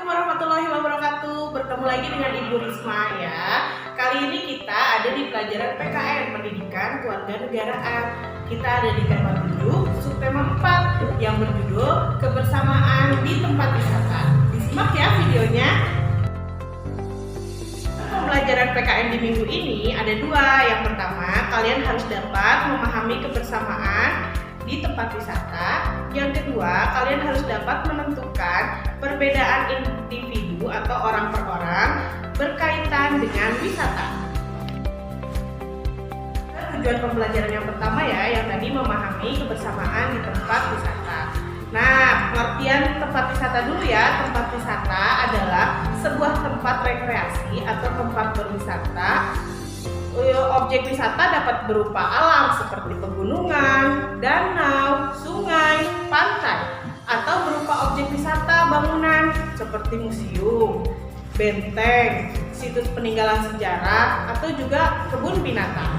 warahmatullahi wabarakatuh. Bertemu lagi dengan Ibu Risma ya. Kali ini kita ada di pelajaran PKN, Pendidikan Kewarganegaraan. Kita ada di tema 7, subtema 4 yang berjudul Kebersamaan di Tempat Wisata. Disimak ya videonya. Pembelajaran PKN di minggu ini ada dua. Yang pertama, kalian harus dapat memahami kebersamaan di tempat wisata. Yang kedua, kalian harus dapat menentukan perbedaan individu atau orang per orang berkaitan dengan wisata. Tujuan pembelajaran yang pertama ya, yang tadi memahami kebersamaan di tempat wisata. Nah, pengertian tempat wisata dulu ya. Tempat wisata adalah sebuah tempat rekreasi atau tempat berwisata. Objek wisata dapat berupa alam seperti pegunungan, danau, sungai, pantai, atau berupa objek wisata bangunan seperti museum, benteng, situs peninggalan sejarah, atau juga kebun binatang.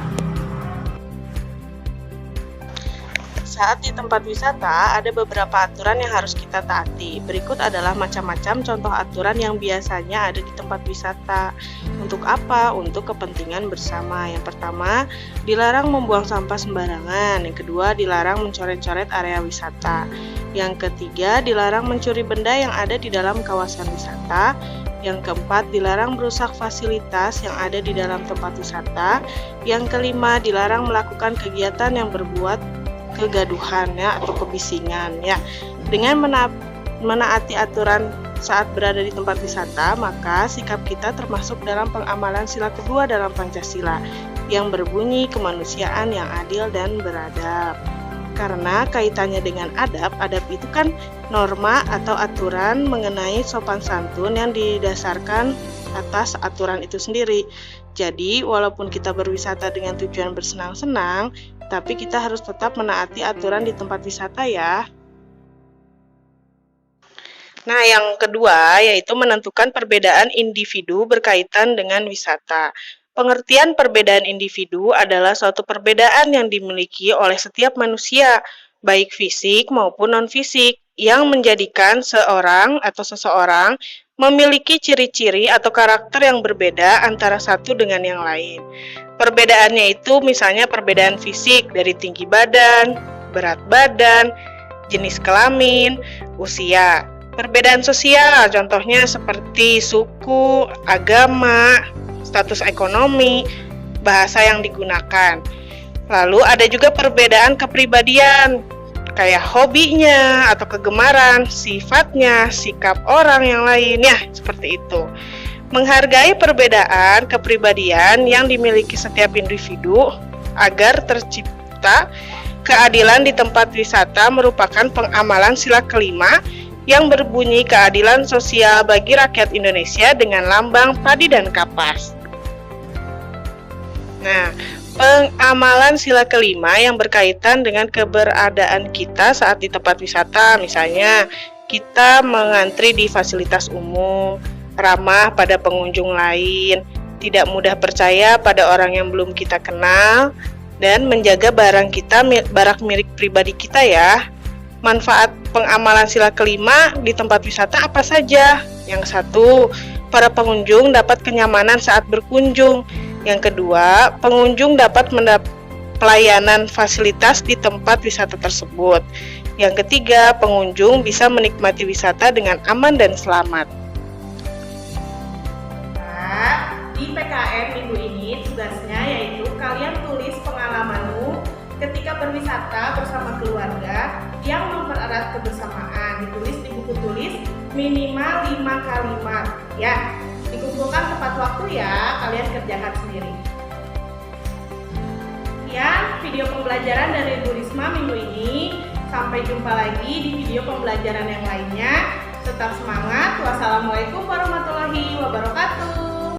Saat di tempat wisata, ada beberapa aturan yang harus kita taati. Berikut adalah macam-macam contoh aturan yang biasanya ada di tempat wisata. Untuk apa? Untuk kepentingan bersama. Yang pertama, dilarang membuang sampah sembarangan. Yang kedua, dilarang mencoret-coret area wisata. Yang ketiga, dilarang mencuri benda yang ada di dalam kawasan wisata. Yang keempat, dilarang merusak fasilitas yang ada di dalam tempat wisata. Yang kelima, dilarang melakukan kegiatan yang berbuat kegaduhan ya atau kebisingan ya. Dengan menaati aturan saat berada di tempat wisata, maka sikap kita termasuk dalam pengamalan sila kedua dalam Pancasila yang berbunyi kemanusiaan yang adil dan beradab. Karena kaitannya dengan adab itu kan norma atau aturan mengenai sopan santun yang didasarkan atas aturan itu sendiri. Jadi, walaupun kita berwisata dengan tujuan bersenang-senang, tapi kita harus tetap menaati aturan di tempat wisata ya. Nah, yang kedua yaitu menentukan perbedaan individu berkaitan dengan wisata. Pengertian perbedaan individu adalah suatu perbedaan yang dimiliki oleh setiap manusia, baik fisik maupun non-fisik, yang menjadikan seorang atau seseorang memiliki ciri-ciri atau karakter yang berbeda antara satu dengan yang lain. Perbedaannya itu misalnya perbedaan fisik dari tinggi badan, berat badan, jenis kelamin, usia. Perbedaan sosial contohnya seperti suku, agama, status ekonomi, bahasa yang digunakan. Lalu ada juga perbedaan kepribadian, kayak hobinya atau kegemaran, sifatnya, sikap orang yang lainnya, seperti itu. Menghargai perbedaan kepribadian yang dimiliki setiap individu agar tercipta keadilan di tempat wisata merupakan pengamalan sila kelima yang berbunyi keadilan sosial bagi rakyat Indonesia dengan lambang padi dan kapas. Nah, pengamalan sila kelima yang berkaitan dengan keberadaan kita saat di tempat wisata, misalnya kita mengantri di fasilitas umum, ramah pada pengunjung lain, tidak mudah percaya pada orang yang belum kita kenal, dan menjaga barang milik pribadi kita ya. Manfaat pengamalan sila kelima di tempat wisata apa saja? Yang satu, para pengunjung dapat kenyamanan saat berkunjung. Yang kedua, pengunjung dapat mendapat pelayanan fasilitas di tempat wisata tersebut. Yang ketiga, pengunjung bisa menikmati wisata dengan aman dan selamat. Di PKN minggu ini tugasnya yaitu kalian tulis pengalamanmu ketika berwisata bersama keluarga yang mempererat kebersamaan. Ditulis di buku tulis minimal 5 kalimat ya. Dikumpulkan tepat waktu ya, kalian kerjakan sendiri. Ya, video pembelajaran dari Ibu Risma minggu ini. Sampai jumpa lagi di video pembelajaran yang lainnya. Tetap semangat. Wassalamualaikum warahmatullahi wabarakatuh.